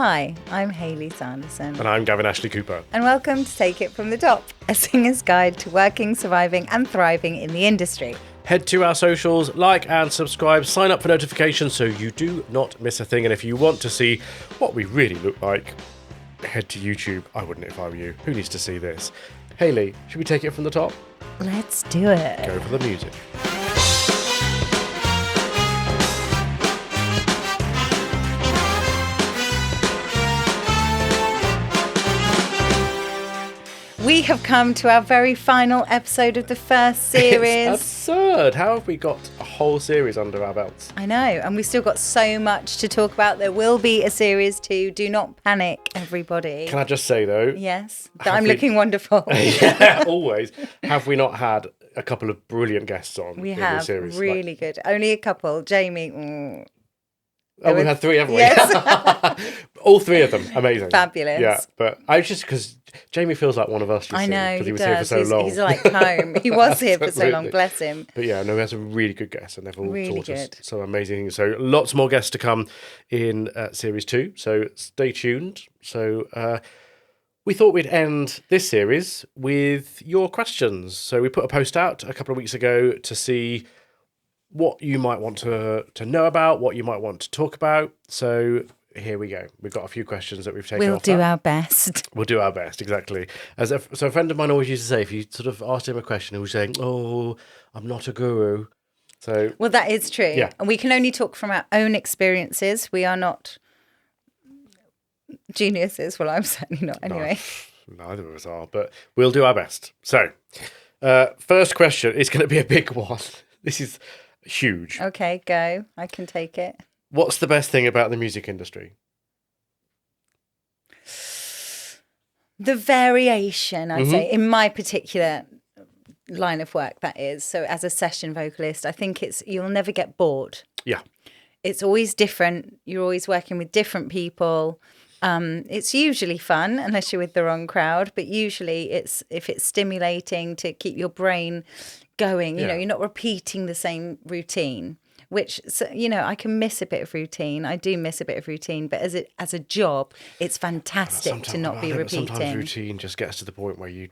Hi, I'm Hayley Sanderson. And I'm Gavin Ashley Cooper. And welcome to Take It From The Top, a singer's guide to working, surviving and thriving in the industry. Head to our socials, like and subscribe, sign up for notifications so you do not miss a thing. And if you want to see what we really look like, head to YouTube. I wouldn't if I were you. Who needs to see this? Hayley, should we take it from the top? Let's do it. Go for the music. We have come to our very final episode of the first series. It's absurd. How have we got a whole series under our belts? I know, and we've still got so much to talk about. There will be a series 2. Do not panic, everybody. Can I just say, though? Yes, that I'm looking wonderful. Yeah, always. Have we not had a couple of brilliant guests on We in have, this series? really good. Only a couple. Jamie. Oh, we've had 3, haven't we? Yes. All 3 of them. Amazing. Fabulous. Yeah, but I just, because Jamie feels like one of us. I know, because he was does. here for so long. He's like home. He was here for so long, Absolutely. bless him. But yeah, no, we had some really good guests and they've all Really taught us good. some amazing things. So lots more guests to come in series 2. So stay tuned. So we thought we'd end this series with your questions. So we put a post out a couple of weeks ago to see what you might want to know about, what you might want to talk about. So here we go. We've got a few questions that we've taken We'll off do that. our best. We'll do our best, exactly. So a friend of mine always used to say, if you sort of asked him a question, he was saying, "Oh, I'm not a guru." So Well, that is true. Yeah. And we can only talk from our own experiences. We are not geniuses. Well, I'm certainly not anyway. neither of us are, but we'll do our best. So first question is going to be a big one. This is huge. Okay, go. I can take it. What's the best thing about the music industry? The variation, I'd say, in my particular line of work, that is. So as a session vocalist, I think you'll never get bored. Yeah. It's always different. You're always working with different people. It's usually fun, unless you're with the wrong crowd. But usually, if it's stimulating to keep your brain going. You know, you're not repeating the same routine. Which, I can miss a bit of routine. I do miss a bit of routine, but as a job, it's fantastic to not be repeating. Sometimes routine just gets to the point where you're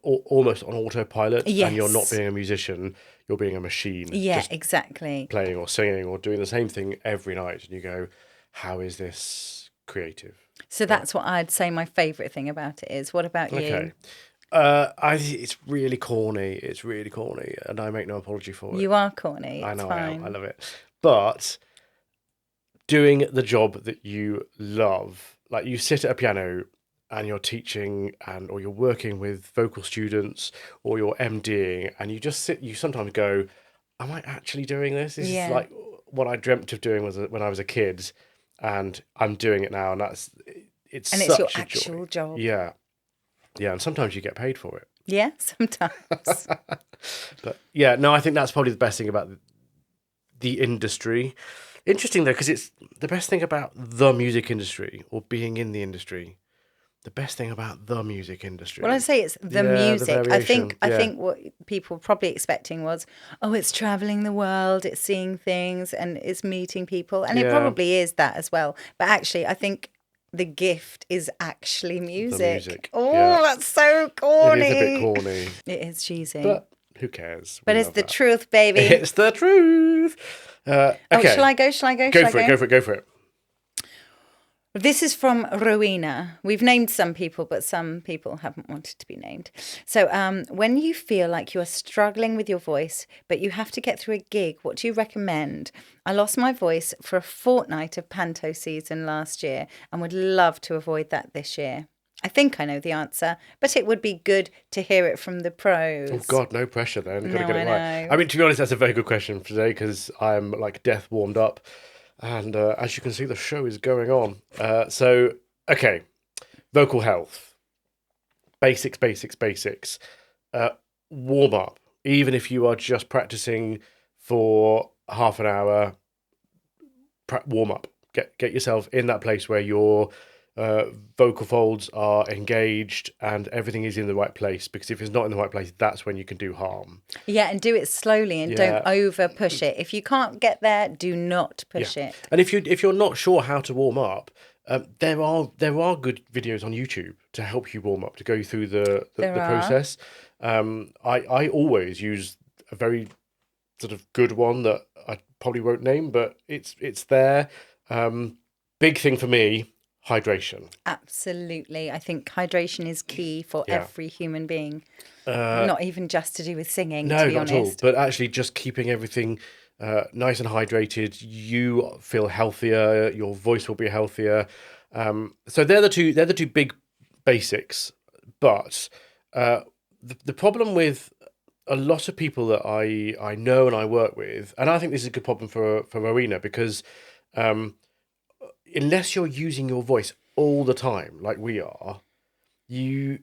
almost on autopilot, Yes. and you're not being a musician, you're being a machine. Yeah, just exactly. playing or singing or doing the same thing every night, and you go, how is this creative? So that's what I'd say my favourite thing about it is. What about you? Okay. It's really corny. It's really corny, and I make no apology for it. You are corny. I It's know fine. I am. I love it. But doing the job that you love, like you sit at a piano and you're teaching or you're working with vocal students or you're MDing, and you just sit, you sometimes go, am I actually doing this? This is like what I dreamt of doing when I was a kid, and I'm doing it now, and it's And such it's your a actual joy. job. Yeah. Yeah, and sometimes you get paid for it. Yeah, sometimes. But yeah, no, I think that's probably the best thing about the industry. Interesting though, because it's the best thing about the music industry, or being in the industry. The best thing about the music industry. Well, I say it's the Yeah, the music. I variation, think what people were probably expecting was, oh, it's traveling the world, it's seeing things, and it's meeting people, and it Yeah. probably is that as well. But actually, I think the gift is actually music. Oh, yeah. that's so corny. It is a bit corny, It is cheesy. but who cares? But We it's love the that. truth, baby. It's the truth. Okay. Oh, shall I go? Go for it. This is from Rowena. We've named some people, but some people haven't wanted to be named. So when you feel like you are struggling with your voice, but you have to get through a gig, what do you recommend? I lost my voice for a fortnight of panto season last year and would love to avoid that this year. I think I know the answer, but it would be good to hear it from the pros. Oh God, no pressure then. Got to No, get it I right. know. I mean, to be honest, that's a very good question for today, because I'm like death warmed up. And as you can see, the show is going on. So, okay, vocal health. Basics. Warm up. Even if you are just practicing for half an hour, warm up. Get yourself in that place where you're vocal folds are engaged and everything is in the right place, because if it's not in the right place, that's when you can do harm. Yeah, and do it slowly and don't over push it. If you can't get there, do not push it. And if you're not sure how to warm up, there are good videos on YouTube to help you warm up, to go through the process. I always use a very sort of good one that I probably won't name, but it's there. Big thing for me, hydration. Absolutely. I think hydration is key for every human being. Not even just to do with singing, to be honest. No, not at all. But actually just keeping everything nice and hydrated. You feel healthier. Your voice will be healthier. So they're the two big basics. But the problem with a lot of people that I know and I work with, and I think this is a good problem for Rowena, because unless you're using your voice all the time, like we are, you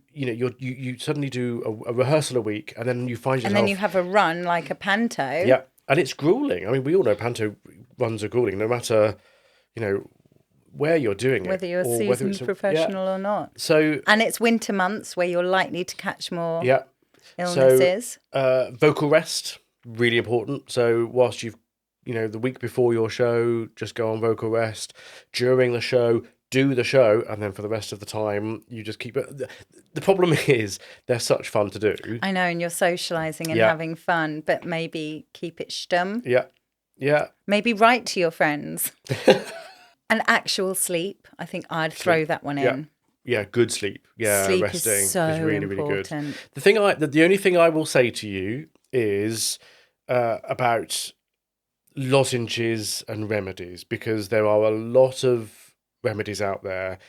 suddenly do a rehearsal a week, and then you find yourself, and then you have a run like a panto. Yeah, and it's grueling. I mean, we all know panto runs are grueling, no matter where you're doing whether it, you're a seasoned professional or not. So, and it's winter months where you're likely to catch more illnesses. So, vocal rest, really important. So whilst you've the week before your show, just go on vocal rest. During the show, do the show, and then for the rest of the time, you just keep it. The problem is they're such fun to do. I know, and you're socialising and having fun, but maybe keep it stumm. Yeah. Maybe write to your friends. And actual sleep, I think I'd throw that one in. Yeah, good sleep. Yeah, sleep resting is so really, important. Really good. The only thing I will say to you is about lozenges and remedies, because there are a lot of remedies out there,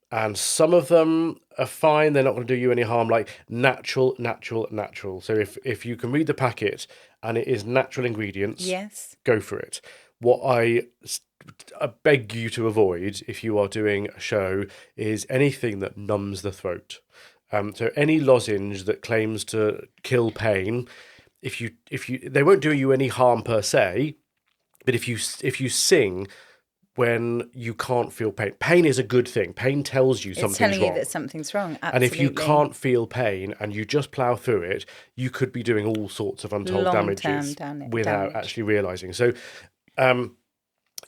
and some of them are fine. They're not going to do you any harm, like natural. So if you can read the packet and it is natural ingredients, yes, go for it. What I beg you to avoid if you are doing a show is anything that numbs the throat. So any lozenge that claims to kill pain, if you they won't do you any harm per se, but if you sing when you can't feel pain is a good thing. Pain tells you something's wrong. It's telling you that something's wrong. Absolutely. And if you can't feel pain and you just plough through it, you could be doing all sorts of untold damages without actually realising. So,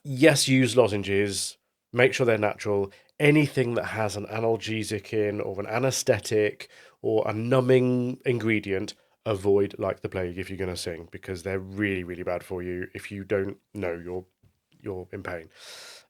yes, use lozenges. Make sure they're natural. Anything that has an analgesic in, or an anaesthetic, or a numbing ingredient, avoid like the plague if you're going to sing, because they're really, really bad for you if you don't know you're in pain.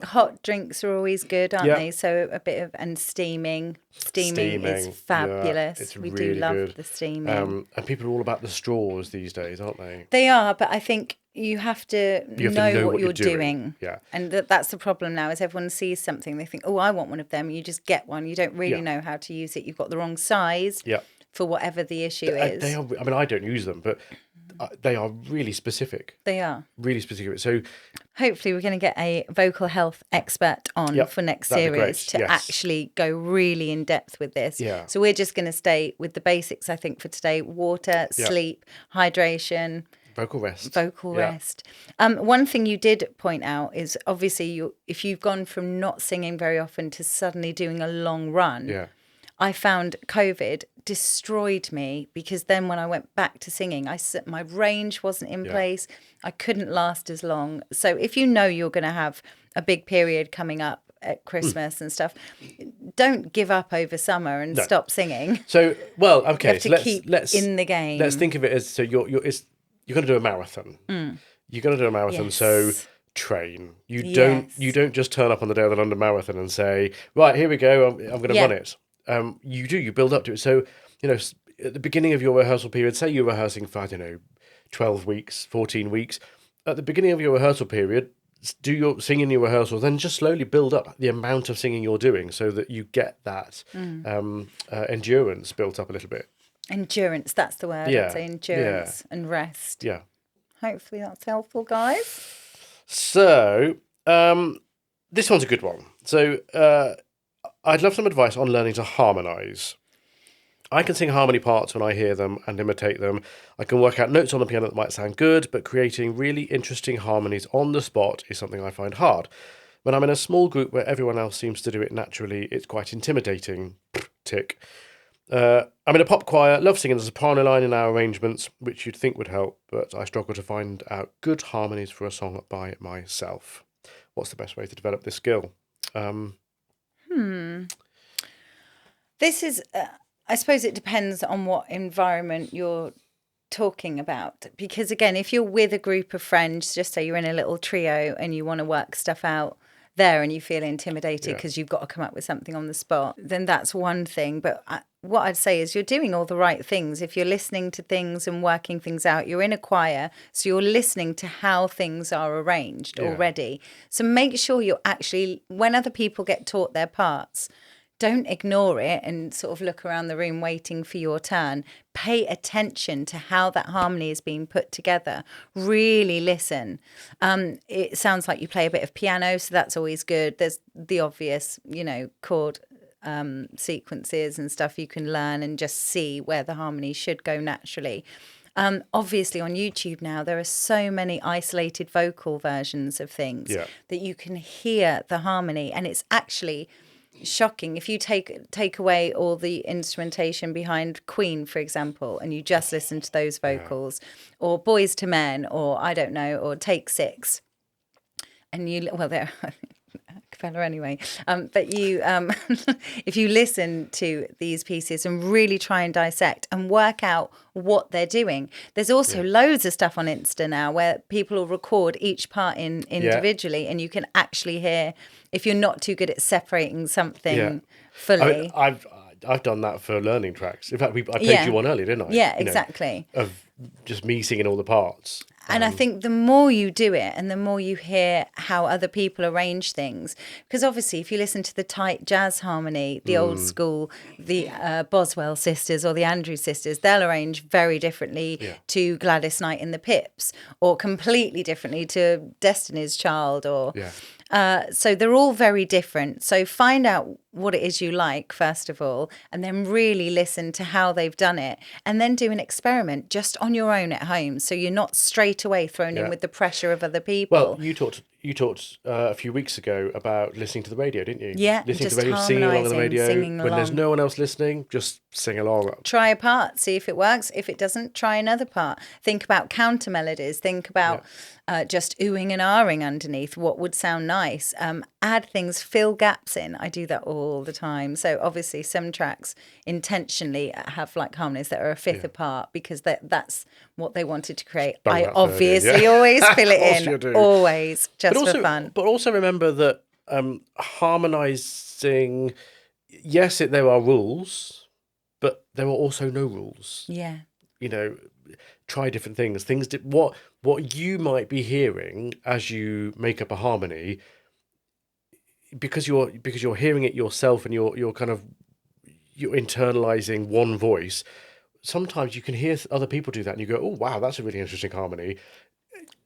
Hot drinks are always good, aren't they? So a bit of, and steaming. Steaming is fabulous. We really do love the steaming. And people are all about the straws these days, aren't they? They are, but I think you have to know what you're doing. Yeah. And that's the problem now, is everyone sees something, they think, oh, I want one of them. You just get one. You don't really know how to use it. You've got the wrong size for whatever the issue is. They are, I mean, I don't use them, but they are really specific. They are. Really specific. So hopefully we're going to get a vocal health expert on for next series to actually go really in depth with this. Yeah. So we're just going to stay with the basics, I think, for today. Water, sleep, hydration. Vocal rest. One thing you did point out is, obviously, if you've gone from not singing very often to suddenly doing a long run, I found COVID destroyed me, because then when I went back to singing, my range wasn't in place. I couldn't last as long. So if you know you're going to have a big period coming up at Christmas and stuff, don't give up over summer and stop singing. So, well, okay, you have to keep in the game. Let's think of it as, so you're going to do a marathon. You're going to do a marathon, so train. You don't just turn up on the day of the London Marathon and say, right, here we go, I'm going to run it. You build up to it. So, at the beginning of your rehearsal period, say you're rehearsing for, 12 weeks, 14 weeks. At the beginning of your rehearsal period, do your singing your rehearsal, then just slowly build up the amount of singing you're doing, so that you get that endurance built up a little bit. Endurance, that's the word. I'd say endurance and rest. Yeah. Hopefully that's helpful, guys. So, this one's a good one. So, I'd love some advice on learning to harmonise. I can sing harmony parts when I hear them and imitate them. I can work out notes on the piano that might sound good, but creating really interesting harmonies on the spot is something I find hard. When I'm in a small group where everyone else seems to do it naturally, it's quite intimidating. Tick. I'm in a pop choir, love singing the soprano line in our arrangements, which you'd think would help, but I struggle to find out good harmonies for a song by myself. What's the best way to develop this skill? This is, I suppose it depends on what environment you're talking about. Because again, if you're with a group of friends, just say you're in a little trio and you want to work stuff out there and you feel intimidated because you've got to come up with something on the spot, then that's one thing. But what I'd say is you're doing all the right things. If you're listening to things and working things out, you're in a choir, so you're listening to how things are arranged already. So make sure you're actually, when other people get taught their parts, don't ignore it and sort of look around the room waiting for your turn. Pay attention to how that harmony is being put together. Really listen. It sounds like you play a bit of piano, so that's always good. There's the obvious, chord sequences and stuff you can learn and just see where the harmony should go naturally. Obviously on YouTube now, there are so many isolated vocal versions of things that you can hear the harmony, and it's actually shocking if you take away all the instrumentation behind Queen, for example, and you just listen to those vocals, or Boys to Men, or I don't know, or Take Six, and they're cappella anyway. But you, if you listen to these pieces and really try and dissect and work out what they're doing, there's also loads of stuff on Insta now where people will record each part individually, and you can actually hear if you're not too good at separating something fully. I've done that for learning tracks. In fact, I played you one earlier, didn't I? Yeah, exactly. Of just me singing all the parts. And I think the more you do it and the more you hear how other people arrange things, because obviously if you listen to the tight jazz harmony, the old school, the Boswell sisters or the Andrews sisters, they'll arrange very differently to Gladys Knight and the Pips, or completely differently to Destiny's Child, or so they're all very different. So find out what it is you like, first of all, and then really listen to how they've done it, and then do an experiment just on your own at home, so you're not straight away thrown in with the pressure of other people. Well, you talked a few weeks ago about listening to the radio, didn't you? Yeah, listening just to the radio, singing along on the radio. singing when there's along. no one else listening, just sing along. Try a part, see if it works. If it doesn't, try another part. Think about counter melodies. Think about just oohing and ahhing underneath. What would sound nice? Add things, fill gaps in. I do that all the time. So obviously some tracks intentionally have like harmonies that are a fifth apart, because that's what they wanted to create. I obviously always fill it in. Always, just for fun. But also remember that harmonising, yes, there are rules, but there are also no rules. Yeah. Try different things. What you might be hearing as you make up a harmony, because you're hearing it yourself and you're internalizing one voice. Sometimes you can hear other people do that and you go, oh wow, that's a really interesting harmony.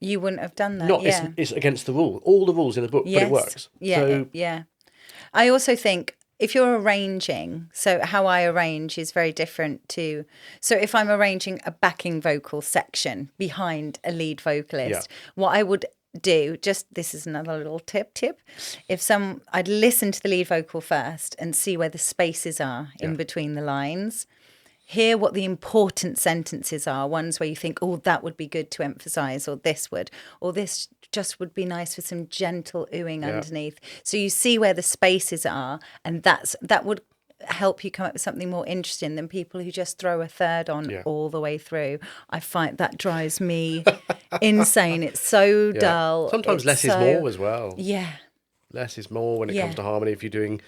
You wouldn't have done that. It's against the rule. All the rules in the book, but it works. Yeah. I also think if you're arranging, so how I arrange is very different to, so if I'm arranging a backing vocal section behind a lead vocalist, what I would do, this is another little tip, I'd listen to the lead vocal first and see where the spaces are in between the lines. Hear what the important sentences are, ones where you think, oh, that would be good to emphasize, or this just would be nice for some gentle oohing underneath. So you see where the spaces are, and that would help you come up with something more interesting than people who just throw a third on all the way through. I find that drives me insane. It's so dull. Sometimes less is more as well. Yeah. Less is more when it comes to harmony. If you're doing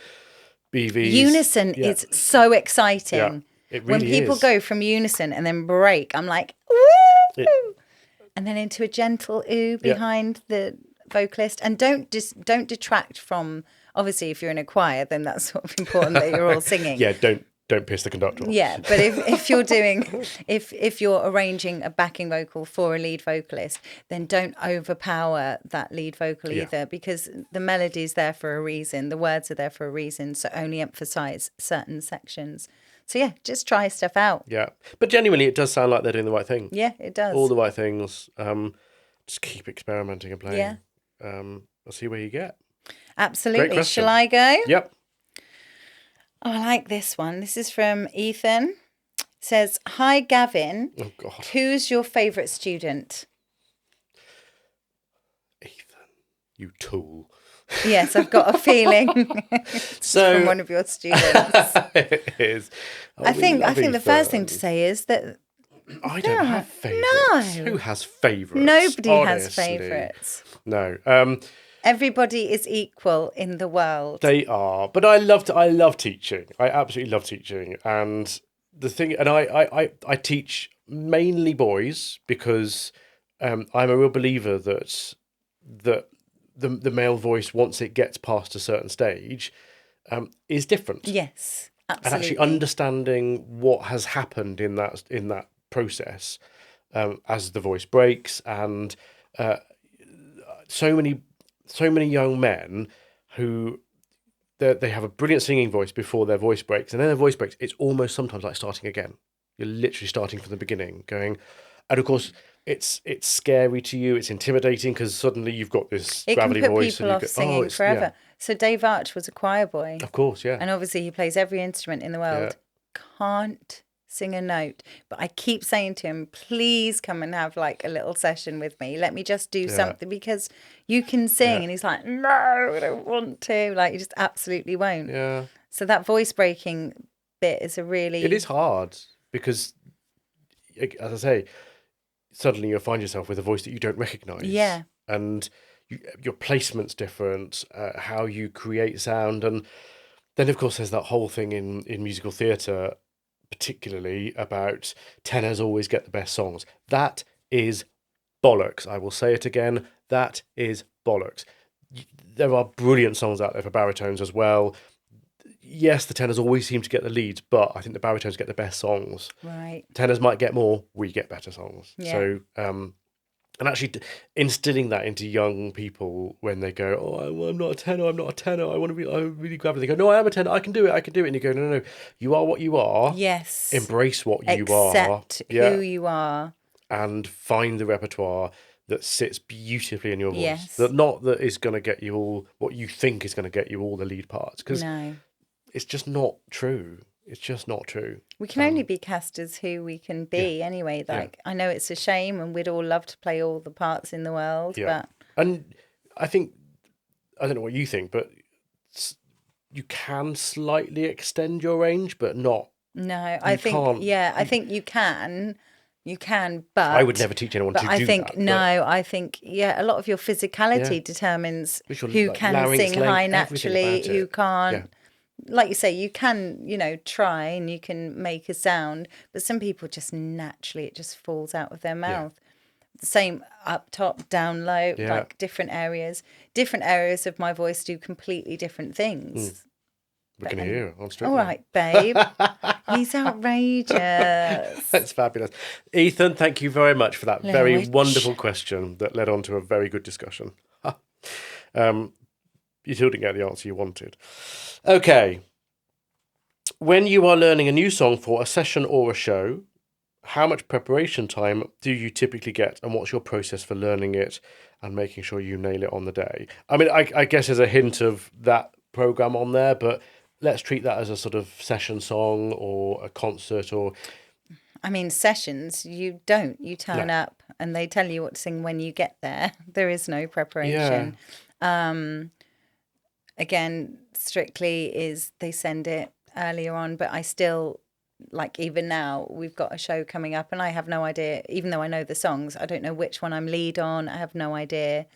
BVs. Unison is so exciting. Yeah. It really when people is. go from unison and then break, I'm like, woo! And then into a gentle ooh behind the vocalist. And don't detract from, obviously, if you're in a choir, then that's sort of important that you're all singing. Don't piss the conductor off. Yeah, but if you're doing, if you're arranging a backing vocal for a lead vocalist, then don't overpower that lead vocal either, because the melody's there for a reason, the words are there for a reason, so only emphasize certain sections. So just try stuff out. Yeah, but genuinely, it does sound like they're doing the right thing. Yeah, it does. All the right things. Just keep experimenting and playing. Yeah. I'll see where you get. Absolutely. Great question. Shall I go? Yep. Oh, I like this one. This is from Ethan. It says, "Hi, Gavin. Oh, God. Who's your favourite student?" Ethan, you tool. Yes, I've got a feeling So from one of your students. it is. Oh, I think the first thing to Ethan. say is that I don't have favourites. no. Who has favourites? nobody has Honestly. favourites. No. Everybody is equal in the world. They are, but I love teaching. I absolutely love teaching, and the thing, and I teach mainly boys because I'm a real believer that the male voice, once it gets past a certain stage, is different. Yes, And absolutely. actually understanding what has happened in that process as the voice breaks, and so many young men who they have a brilliant singing voice before their voice breaks, and then their voice breaks. It's almost sometimes like starting again. You're literally starting from the beginning, going, and of course it's scary to you. It's intimidating because suddenly you've got this It can gravelly put voice, people and off you go, singing it's forever. So Dave Arch was a choir boy, of course, yeah, and obviously he plays every instrument in the world. Can't sing a note, but I keep saying to him, please come and have like a little session with me. Let me just do something, because you can sing. And he's like, no, I don't want to. Like, he just absolutely won't. yeah. So that voice breaking bit is a really... It is hard because, as I say, suddenly you'll find yourself with a voice that you don't recognise. Yeah. And your placement's different, how you create sound. And then, of course, there's that whole thing in musical theatre, particularly about tenors always get the best songs. That is bollocks. I will say it again. That is bollocks. There are brilliant songs out there for baritones as well. Yes, the tenors always seem to get the leads, but I think the baritones get the best songs. Right. Tenors might get more, we get better songs. Yeah. So, and actually instilling that into young people when they go, oh, I'm not a tenor, I want to be, I'm really grabby. They go, no, I am a tenor, I can do it. And you go, no, you are what you are. Yes. Embrace what you Accept are. who you are. And find the repertoire that sits beautifully in your voice. Yes. That is going to get you all, what you think is going to get you all the lead parts. Because it's just not true. It's just not true. We can only be cast as who we can be anyway. Like, I know it's a shame and we'd all love to play all the parts in the world, but... And I think, I don't know what you think, but you can slightly extend your range, but not... No, I think you can. You can, but... I would never teach anyone to do that. I think a lot of your physicality determines who can sing high naturally, who can't. Yeah. Like you say, you can, try and you can make a sound, but some people just naturally, it just falls out of their mouth. The same up top, down low, like different areas. Different areas of my voice do completely different things. We're going to hear on street. All right, babe. He's outrageous. That's fabulous. Ethan, thank you very much for that very wonderful question that led on to a very good discussion. You still didn't get the answer you wanted. Okay. When you are learning a new song for a session or a show, how much preparation time do you typically get, and what's your process for learning it and making sure you nail it on the day? I mean, I guess there's a hint of that program on there, but let's treat that as a sort of session song or a concert or... I mean, sessions, you don't. You turn up and they tell you what to sing when you get there. There is no preparation. Yeah. Again, Strictly is they send it earlier on, but I still, like even now, we've got a show coming up and I have no idea, even though I know the songs, I don't know which one I'm lead on. I have no idea.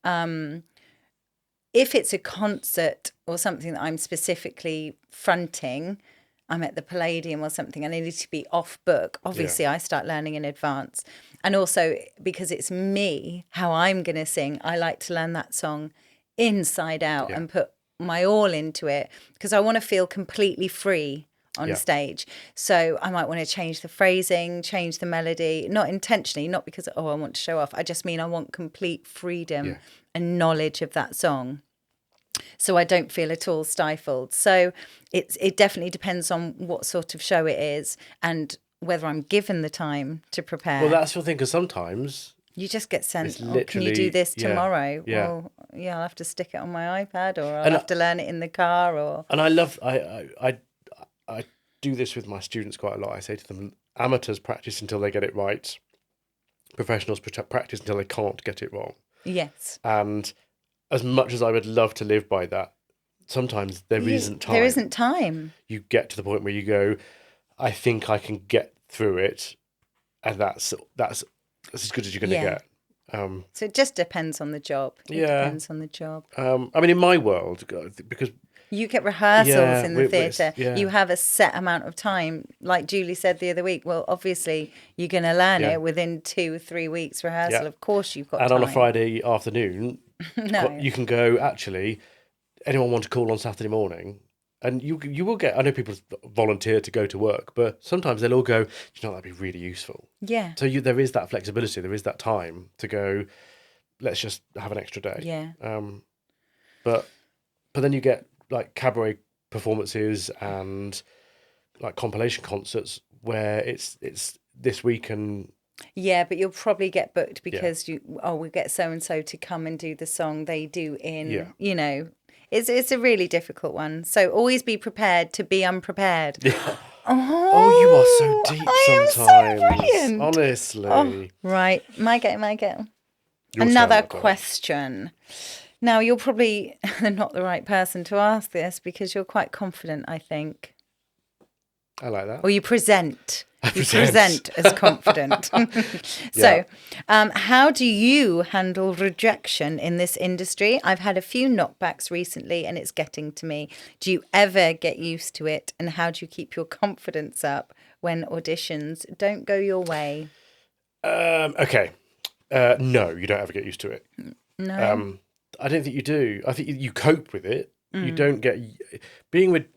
If it's a concert or something that I'm specifically fronting, I'm at the Palladium or something and I need to be off book, obviously I start learning in advance. And also because it's me, how I'm going to sing, I like to learn that song inside out and put my all into it because I want to feel completely free on stage. So I might want to change the phrasing, change the melody, not intentionally, not because, I want to show off. I just mean I want complete freedom and knowledge of that song. So I don't feel at all stifled. So it definitely depends on what sort of show it is and whether I'm given the time to prepare. Well, that's the thing, because sometimes You just get It's sent, oh, can you do literally, this yeah, tomorrow? yeah. Well, yeah, I'll have to stick it on my iPad, or I'll And have to learn it in the car, or... and I love I do this with my students quite a lot. I say to them, amateurs practice until they get it right. Professionals practice until they can't get it wrong. Yes. And as much as I would love to live by that, sometimes there isn't time. There isn't time. You get to the point where you go, I think I can get through it, and that's as good as you're going to Yeah. get. So it just depends on the job. It Yeah. depends on the job. I mean, in my world, because You get rehearsals Yeah, in the it's- theatre. yeah. You have a set amount of time. Like Julie said the other week, well, obviously, you're going to learn Yeah. it within 2 or 3 weeks rehearsal. Yeah. Of course you've got and time. on a Friday afternoon, No. you can go, actually, anyone want to call on Saturday morning? And you will get, I know people volunteer to go to work, but sometimes they'll all go, you know, that'd be really useful. Yeah. So there is that flexibility, there is that time to go, let's just have an extra day. Yeah. But then you get like cabaret performances and like compilation concerts where it's this week and Yeah, but you'll probably get booked because we get so and so to come and do the song they do in, Yeah. you know, it's a really difficult one. So always be prepared to be unprepared. oh, you are so deep I am so sometimes. brilliant. Honestly. Oh, right. My go. Your Another turn, Nicole. question. Now, you're probably not the right person to ask this because you're quite confident, I think. I like that. Or you present. You present. present as confident. So, how do you handle rejection in this industry? I've had a few knockbacks recently and it's getting to me. Do you ever get used to it? And how do you keep your confidence up when auditions don't go your way? Okay. No, you don't ever get used to it. No? I don't think you do. I think you cope with it. Mm. You don't get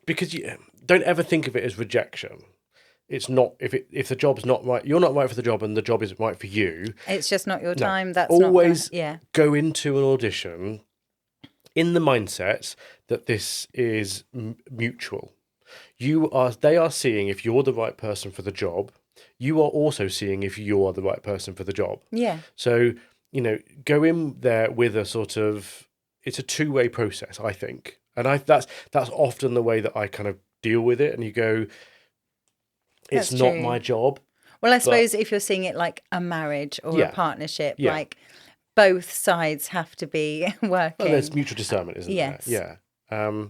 because you don't ever think of it as rejection. It's not if the job's not right, you're not right for the job, and the job isn't right for you. It's just not your No. time. That's Always not gonna, go into an audition in the mindset that this is mutual. They are seeing if you're the right person for the job. You are also seeing if you are the right person for the job. Yeah. So, go in there with a sort of, it's a two-way process, I think. And that's often the way that I kind of deal with it. And you go, it's That's not true. my job. Well, I suppose if you're seeing it like a marriage or Yeah. a partnership, Yeah. like both sides have to be working. Well, there's mutual discernment, isn't Yes. there? Yeah.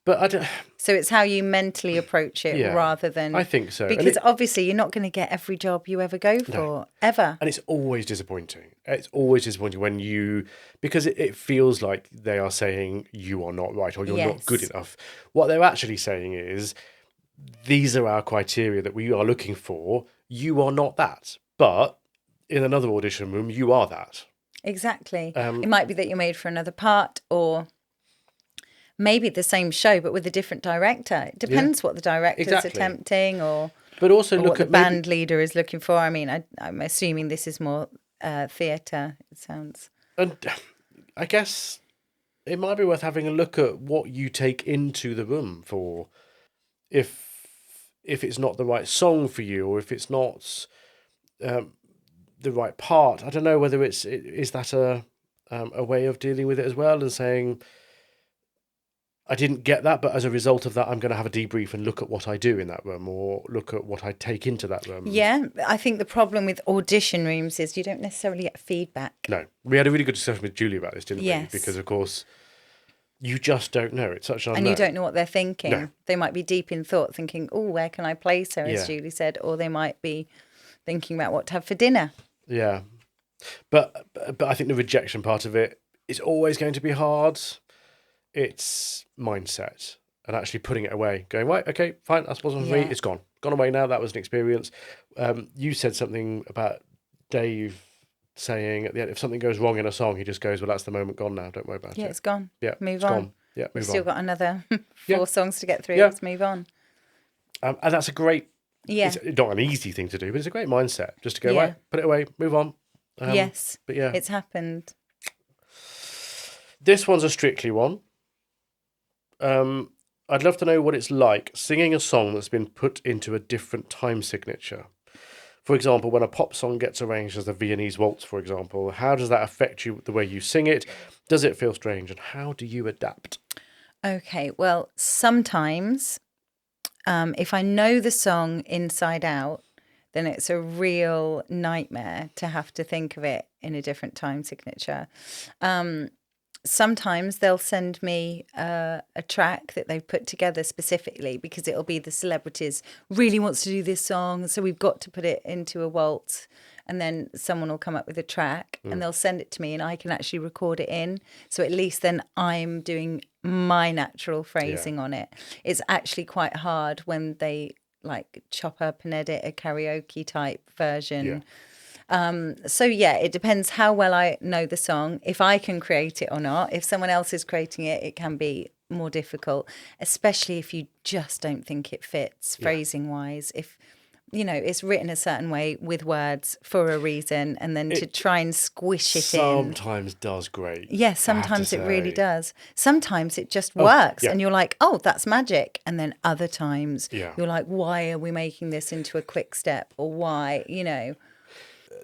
But I don't, So it's how you mentally approach it Yeah, rather than... I think so. And Because obviously you're not going to get every job you ever go for, ever. And it's always disappointing. It's always disappointing when because it feels like they are saying you are not right or you're not good Yes. enough. What they're actually saying is, these are our criteria that we are looking for. You are not that. But in another audition room, you are that. Exactly. It might be that you're made for another part, or maybe the same show but with a different director. It depends what the director's Exactly. attempting, or But also what look the at maybe, band leader is looking for. I mean, I'm assuming this is more theatre, it sounds. and I guess it might be worth having a look at what you take into the room for. If it's not the right song for you, or if it's not the right part, I don't know whether is that a way of dealing with it as well, and saying, I didn't get that, but as a result of that, I'm going to have a debrief and look at what I do in that room, or look at what I take into that room. Yeah, I think the problem with audition rooms is you don't necessarily get feedback. No, we had a really good discussion with Julie about this, didn't Yes. we? Because of course, you just don't know. It's such an unknown. And you don't know what they're thinking. No. They might be deep in thought thinking, oh, where can I place her, as Yeah. Julie said, or they might be thinking about what to have for dinner. Yeah, but I think the rejection part of it is always going to be hard. It's mindset and actually putting it away, going, right, okay, fine, that wasn't for me. Yeah. It's gone away now. That was an experience. You said something about Dave saying at the end, if something goes wrong in a song, he just goes, well, that's the moment gone now. Don't worry about Yeah, it. it's gone. Yeah, Move it's on. gone. Yeah, We've move still on. got another Yeah. 4 songs to get through. Yeah. Let's move on. And that's a great, Yeah. it's not an easy thing to do, but it's a great mindset just to go, Yeah. right, put it away, move on. Yes. But yeah. It's happened. This one's a Strictly one. I'd love to know what it's like singing a song that's been put into a different time signature. for example, when a pop song gets arranged as a Viennese waltz, for example, how does that affect you, the way you sing it? Does it feel strange? And how do you adapt? Okay, well, sometimes if I know the song inside out, then it's a real nightmare to have to think of it in a different time signature. Sometimes they'll send me a track that they've put together specifically because it'll be the celebrities really wants to do this song, so we've got to put it into a waltz. And then someone will come up with a track and they'll send it to me and I can actually record it in. So at least then I'm doing my natural phrasing on it. It's actually quite hard when they like chop up and edit a karaoke type version. So it depends how well I know the song, if I can create it or not. If someone else is creating it, it can be more difficult, especially if you just don't think it fits phrasing wise. If it's written a certain way with words for a reason, and then to try and squish it sometimes does great. Yes, sometimes it really does. Sometimes it just works and you're like, oh, that's magic. And then other times you're like, why are we making this into a quick step? Or why,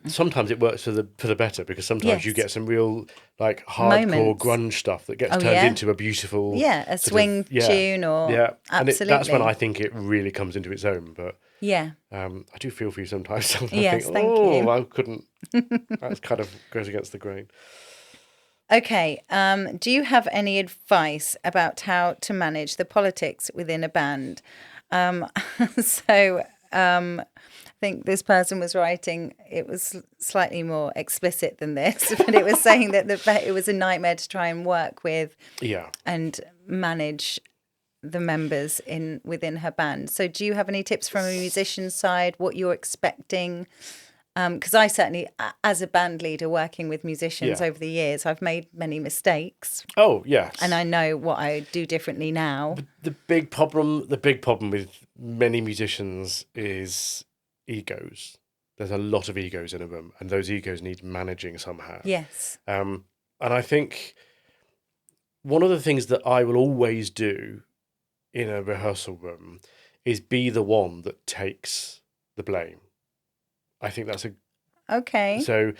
Sometimes it works for the better, because sometimes you get some real like hardcore grunge stuff that gets turned into a beautiful a swing tune or absolutely. That's when I think it really comes into its own. But I do feel for you sometimes. Yes, think, thank you. I couldn't. That kind of goes against the grain. Okay. Do you have any advice about how to manage the politics within a band? I think this person was writing, it was slightly more explicit than this, but it was saying that it was a nightmare to try and work with and manage the members within her band. So do you have any tips from a musician's side, what you're expecting? Because I certainly, as a band leader working with musicians over the years, I've made many mistakes. Oh, yes. And I know what I do differently now. The big problem with many musicians is egos. There's a lot of egos in a room, and those egos need managing somehow. Yes. And I think one of the things that I will always do in a rehearsal room is be the one that takes the blame. I think that's okay. So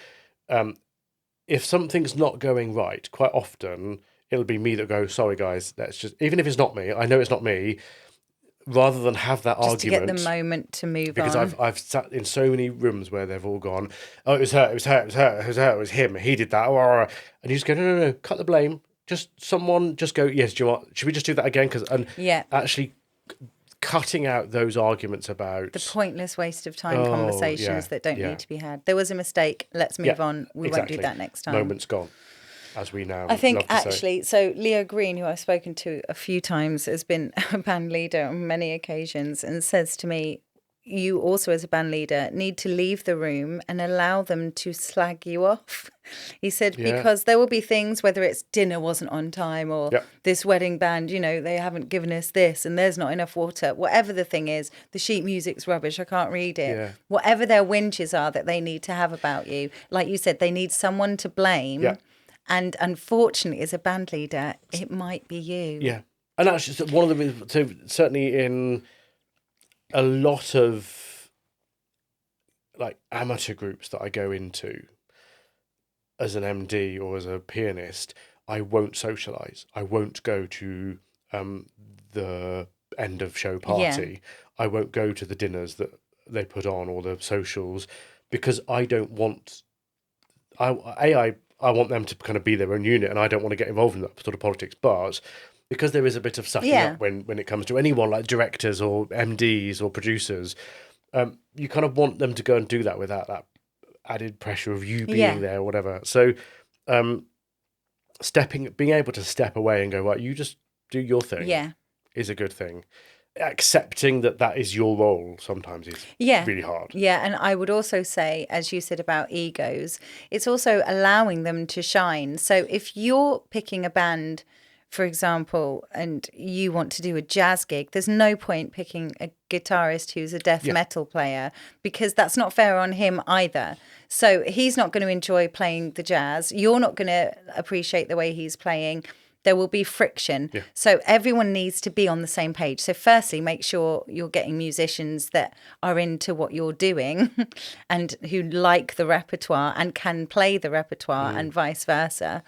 if something's not going right, quite often it'll be me that goes, sorry guys, let's just, even if it's not me, I know it's not me, rather than have that argument. Just to get the moment to move because on. Because I've sat in so many rooms where they've all gone, oh, it was her, it was him, he did that. And you just go, no, cut the blame. Just someone just go, yes, do you want, should we just do that again? Actually cutting out those arguments about... the pointless waste of time conversations that don't need to be had. There was a mistake, let's move on. We won't do that next time. Moment's gone. As we now I think love to actually, so Leo Green, who I've spoken to a few times, has been a band leader on many occasions and says to me, you also as a band leader need to leave the room and allow them to slag you off. He said, because there will be things, whether it's dinner wasn't on time or this wedding band, they haven't given us this and there's not enough water, whatever the thing is, the sheet music's rubbish, I can't read it. Yeah. Whatever their whinges are that they need to have about you, like you said, they need someone to blame. Yeah. And unfortunately, as a band leader, it might be you. Yeah. And actually, one of the, so certainly in a lot of like amateur groups that I go into as an MD or as a pianist, I won't socialise. I won't go to the end of show party. I won't go to the dinners that they put on or the socials, because I don't want... I want them to kind of be their own unit, and I don't want to get involved in that sort of politics. But because there is a bit of sucking up when it comes to anyone like directors or MDs or producers, you kind of want them to go and do that without that added pressure of you being there or whatever. So being able to step away and go, right, you just do your thing is a good thing. Accepting that is your role sometimes is really hard. Yeah, and I would also say, as you said about egos, it's also allowing them to shine. So if you're picking a band, for example, and you want to do a jazz gig, there's no point picking a guitarist who's a death metal player, because that's not fair on him either. So he's not going to enjoy playing the jazz. You're not going to appreciate the way he's playing. there will be friction. Yeah. So everyone needs to be on the same page. So firstly, make sure you're getting musicians that are into what you're doing and who like the repertoire and can play the repertoire and vice versa.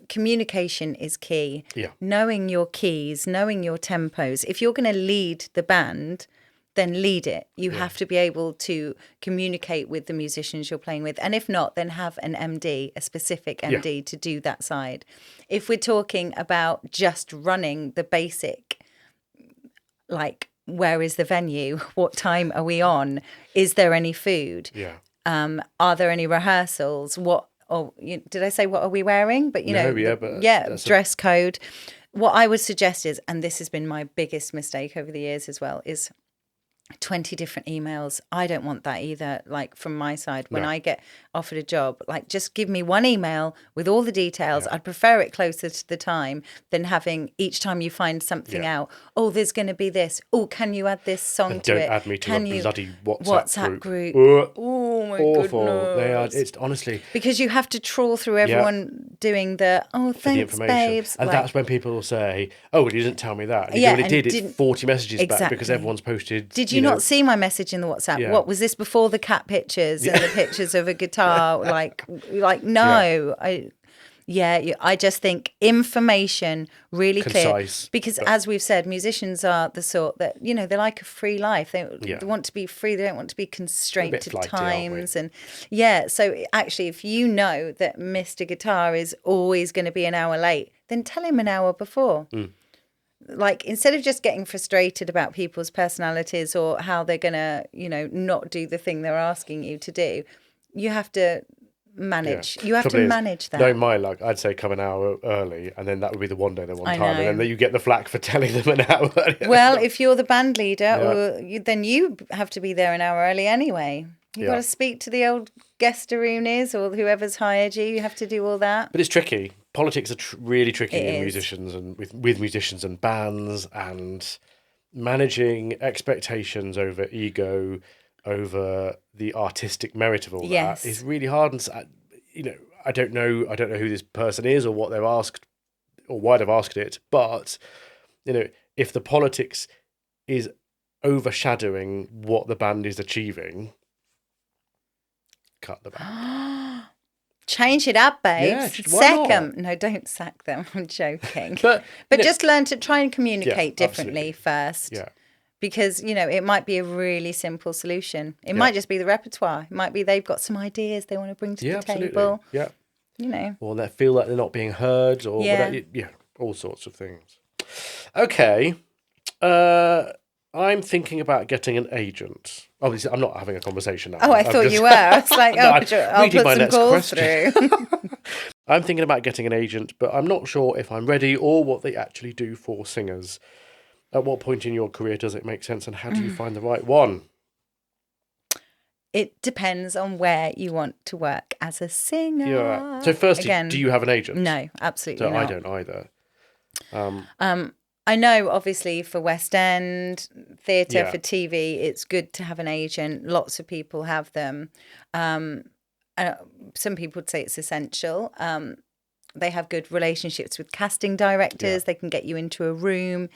Communication is key. Yeah. Knowing your keys, knowing your tempos. If you're going to lead the band, then lead it. You have to be able to communicate with the musicians you're playing with. And if not, then have an MD, a specific MD to do that side. If we're talking about just running the basic, like, where is the venue? What time are we on? Is there any food? Yeah. Are there any rehearsals? Did I say what are we wearing? But, dress code. What I would suggest is, and this has been my biggest mistake over the years as well, is 20 different emails. I don't want that either. Like, from my side, when I get offered a job, like, just give me one email with all the details. I'd prefer it closer to the time than having each time you find something out. Oh, there's going to be this. Oh, can you add this song And to don't it? add me to a bloody WhatsApp group. Ugh. Oh my Awful. goodness. They are. It's honestly, because you have to trawl through everyone doing the the thanks, information, babes. and like, that's when people will say, "Oh, well, you didn't tell me that." And Yeah, when it and did, it's didn't- 40 messages back because Exactly. everyone's posted. Did you not see my message in the WhatsApp? Yeah. What was this before the cat pictures and the pictures of a guitar? Like no. I just think information really Concise, clear, because as we've said, musicians are the sort that, they like a free life. They want to be free. They don't want to be constrained to flighty, aren't we? times. And so actually, if you know that Mr. Guitar is always going to be an hour late, then tell him an hour before. Like, instead of just getting frustrated about people's personalities or how they're going to, not do the thing they're asking you to do, you have to manage. You have Trouble to is, manage that. Knowing my luck, I'd say come an hour early, and then that would be the one day they want I time, know. and then you get the flack for telling them an hour early. Well, if you're the band leader, then you have to be there an hour early anyway. You've got to speak to the old guestaroonies or whoever's hired you. You have to do all that. But it's tricky. Politics are really tricky It in is. musicians and with musicians and bands, and managing expectations over ego, over the artistic merit of all that is really hard. And I don't know who this person is or what they've asked or why they've asked it. But if the politics is overshadowing what the band is achieving, cut the band. Change it up, babes. Yeah, why sack not? them. No, don't sack them. I'm joking. But just learn to try and communicate differently first. Yeah. Because, it might be a really simple solution. It might just be the repertoire. It might be they've got some ideas they want to bring to the table. Yeah. Or they feel like they're not being heard, or whatever. Yeah, all sorts of things. Okay. I'm thinking about getting an agent. Obviously, I'm not having a conversation now. Oh, I thought you were. I was like, I'll reading put my some next calls question. through. I'm thinking about getting an agent, but I'm not sure if I'm ready or what they actually do for singers. At what point in your career does it make sense, and how do you find the right one? It depends on where you want to work as a singer. Yeah. So firstly, do you have an agent? No, absolutely not. I don't either. I know, obviously, for West End theatre, Yeah. for TV, it's good to have an agent. Lots of people have them. Some people would say it's essential. They have good relationships with casting directors. They can get you into a room,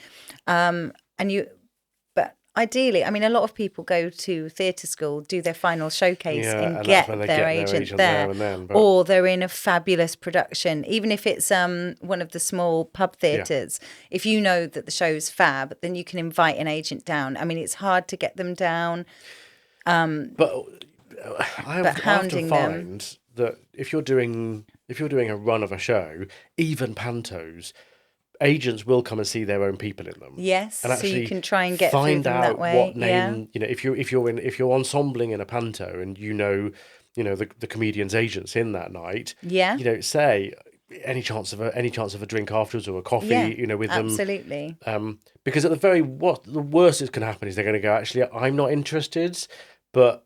but ideally, a lot of people go to theatre school, do their final showcase, and get their agent there, or they're in a fabulous production, even if it's one of the small pub theatres. If you know that the show's fab, then you can invite an agent down. It's hard to get them down, but I often hounding find that if you're doing a run of a show, even pantos, agents will come and see their own people in them. Yes, and so you can try and get find through them out that way. what name. If you're ensembling in a panto and the comedian's agents in that night. Yeah. Say any chance of a drink afterwards or a coffee. With them. Absolutely. Because at the worst that can happen is they're going to go, actually, I'm not interested, but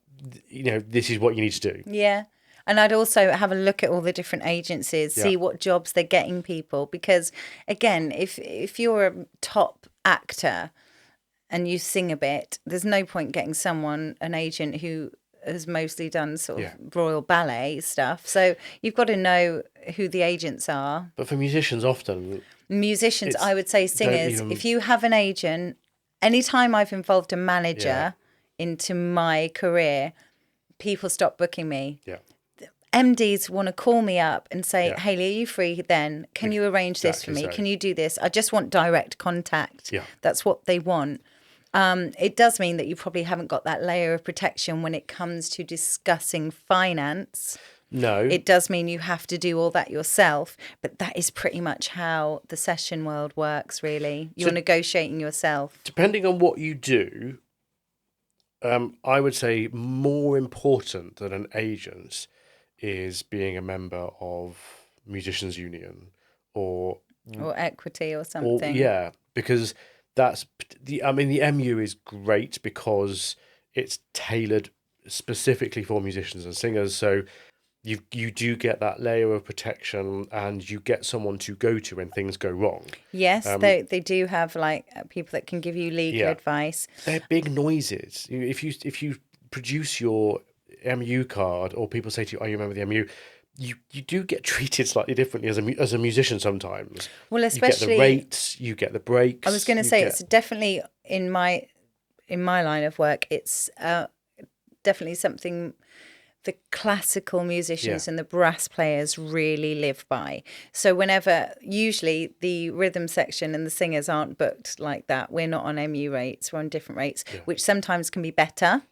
this is what you need to do. Yeah. And I'd also have a look at all the different agencies, see what jobs they're getting people. Because, again, if you're a top actor and you sing a bit, there's no point getting an agent who has mostly done sort of Royal Ballet stuff. So you've got to know who the agents are. But for musicians, often Musicians, It's- I would say don't singers, even- if you have an agent, anytime I've involved a manager into my career, people stop booking me. Yeah. MDs want to call me up and say, Yeah. Hayley, are you free then? Can you arrange this for Exactly me? so. Can you do this? I just want direct contact. Yeah. That's what they want. It does mean that you probably haven't got that layer of protection when it comes to discussing finance. No. It does mean you have to do all that yourself, but that is pretty much how the session world works, really. You're negotiating yourself. Depending on what you do, I would say more important than an agent is being a member of Musicians Union or Or equity or something. yeah, because that's the MU is great because it's tailored specifically for musicians and singers, so you do get that layer of protection and you get someone to go to when things go wrong. Yes, they do have like people that can give you legal advice. They're big noises. If you produce your MU card or people say to you, "Oh, you remember the MU?" You do get treated slightly differently as a musician sometimes. Well, especially you get the rates, you get the breaks. I was going to say it's definitely in my line of work. It's definitely something the classical musicians and the brass players really live by. So usually the rhythm section and the singers aren't booked like that. We're not on MU rates, we're on different rates, which sometimes can be better,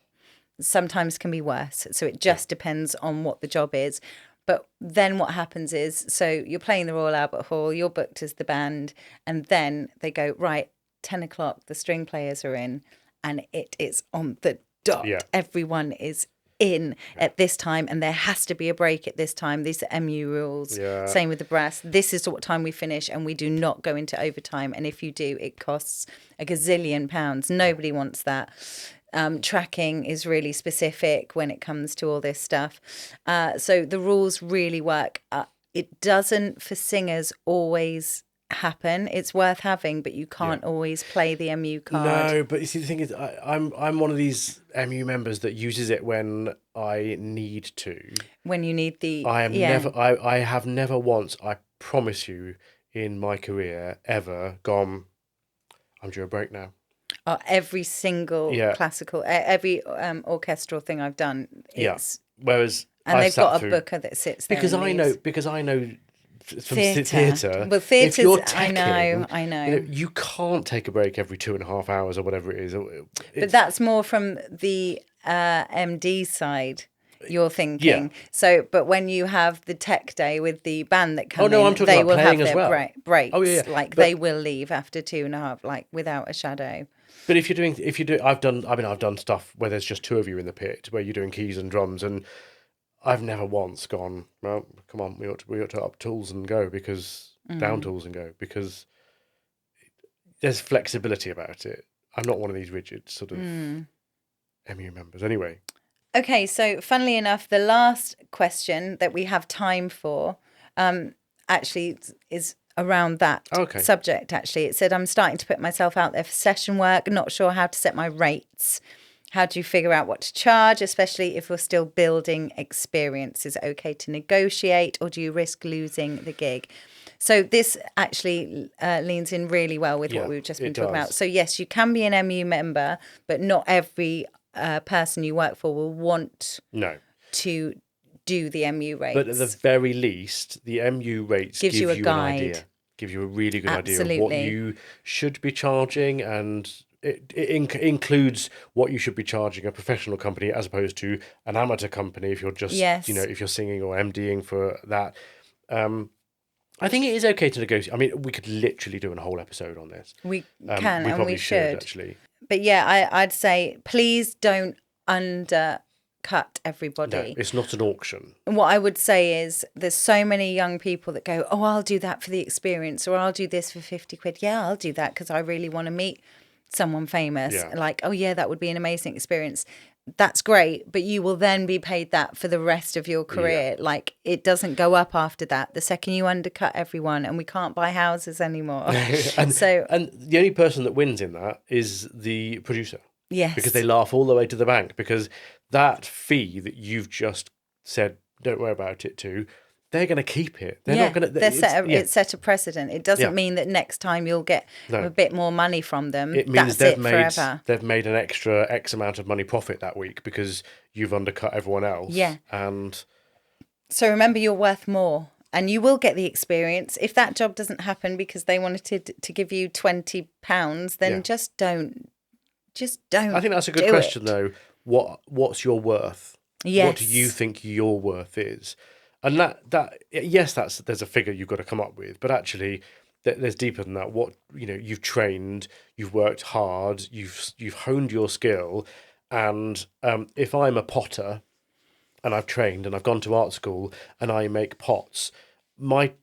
sometimes can be worse. So it just depends on what the job is. But then what happens is, so you're playing the Royal Albert Hall, you're booked as the band, and then they go, right, 10 o'clock, the string players are in, and it is on the dot. Yeah. Everyone is in at this time, and there has to be a break at this time. These are MU rules. Yeah. Same with the brass. This is what time we finish, and we do not go into overtime. And if you do, it costs a gazillion pounds. Nobody wants that. Tracking is really specific when it comes to all this stuff. So the rules really work. It doesn't, for singers, always happen. It's worth having, but you can't always play the MU card. No, but you see, the thing is, I'm one of these MU members that uses it when I need to. When you need the... I have never once, I promise you, in my career, ever gone, I'm due a break now. Every single classical, every orchestral thing I've done, it's... Whereas and I've they've sat got a through, booker that sits there because I know from theatre. Well, if you're theatre's, I know. You can't take a break every 2.5 hours or whatever it is. But that's more from the MD side, you're thinking. Yeah. So, but when you have the tech day with the band that come I'm talking they about will have playing as their well. breaks. Oh, yeah. Like they will leave after 2.5, like without a shadow. But I've done stuff where there's just two of you in the pit, where you're doing keys and drums, and I've never once gone, well, come on, we ought to up tools and go, because down tools and go, because there's flexibility about it. I'm not one of these rigid sort of MU members. Anyway. Okay, so funnily enough, the last question that we have time for actually is around that subject, actually. It said, I'm starting to put myself out there for session work, not sure how to set my rates. How do you figure out what to charge, especially if we're still building experience? Is it okay to negotiate, or do you risk losing the gig? So this actually leans in really well with what we've just been talking about. So yes, you can be an MU member, but not every person you work for will want to do the MU rates. But at the very least, the MU rates give you a guide. An idea. Give you a really good idea of what you should be charging, and it includes what you should be charging a professional company as opposed to an amateur company if you're just if you're singing or MDing for that. I think it is okay to negotiate. I mean, we could literally do a whole episode on this. We can, and we should actually. But yeah, I'd say please don't undercut everybody. No, it's not an auction. And what I would say is there's so many young people that go, oh, I'll do that for the experience, or I'll do this for 50 quid. Yeah, I'll do that because I really want to meet someone famous. Yeah. Like, oh yeah, that would be an amazing experience. That's great, but you will then be paid that for the rest of your career. Yeah. Like, it doesn't go up after that. The second you undercut everyone, and we can't buy houses anymore. and the only person that wins in that is the producer. Yes. Because they laugh all the way to the bank, because that fee that you've just said, don't worry about it, they're going to keep it. They're not going to. It's set a precedent. It doesn't mean that next time you'll get a bit more money from them. It means forever. They've made an extra X amount of money profit that week because you've undercut everyone else. Yeah. And so remember, you're worth more. And you will get the experience. If that job doesn't happen because they wanted to give you £20, then just don't. I think that's a good question, though. What's your worth? Yes. What do you think your worth is? And there's a figure you've got to come up with, but actually, there's deeper than that. You've trained, you've worked hard, you've honed your skill, and if I'm a potter, and I've trained and I've gone to art school and I make pots, my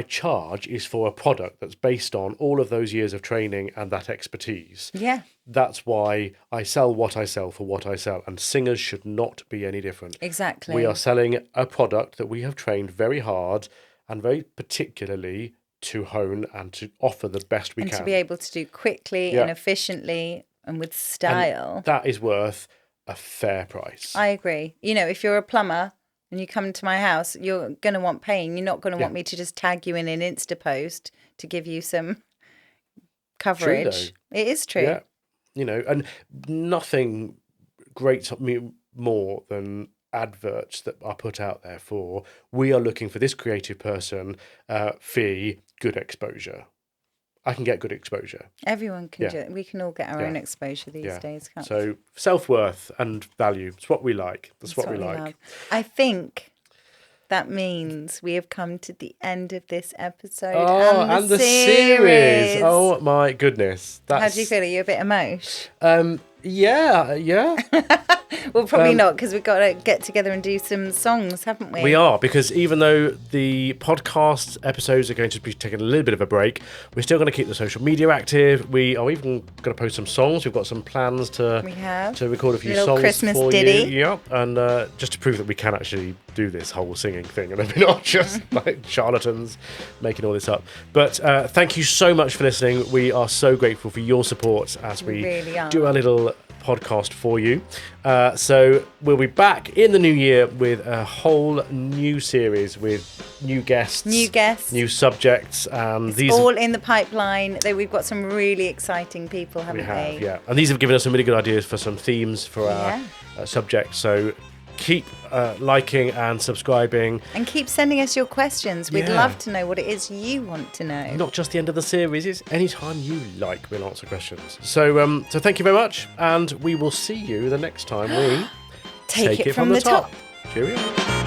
charge is for a product that's based on all of those years of training and that expertise. Yeah. That's why I sell what I sell for what I sell, and singers should not be any different. Exactly. We are selling a product that we have trained very hard and very particularly to hone and to offer the best we can. And to be able to do quickly and efficiently and with style. And that is worth a fair price. I agree. If you're a plumber and you come to my house, you're going to want paint. You're not going to want me to just tag you in an Instapost to give you some coverage. It is true. Yeah. And nothing grates me more than adverts that are put out there for, we are looking for this creative person, fee, good exposure. I can get good exposure. Everyone can do it. We can all get our own exposure these days, can't we? So self-worth and value, it's what we like. That's what we like. Love. I think that means we have come to the end of this episode and the series. Oh my goodness. How do you feel? Are you a bit emotional? Yeah. Well, probably not, because we've got to get together and do some songs, haven't we? We are, because even though the podcast episodes are going to be taking a little bit of a break, we're still going to keep the social media active. We are even going to post some songs. We've got some plans to record a few songs Christmas for ditty. you. Yep, and just to prove that we can actually do this whole singing thing, and we're not just like charlatans making all this up. But thank you so much for listening. We are so grateful for your support as we really do our little podcast for you. So we'll be back in the new year with a whole new series with new guests, new subjects, and these all in the pipeline. We've got some really exciting people, haven't we? Yeah, and these have given us some really good ideas for some themes for our subjects. So keep liking and subscribing. And keep sending us your questions. We'd love to know what it is you want to know. Not just the end of the series, it's any time you like, we'll answer questions. So thank you very much, and we will see you the next time we take it from the top. Cheerio.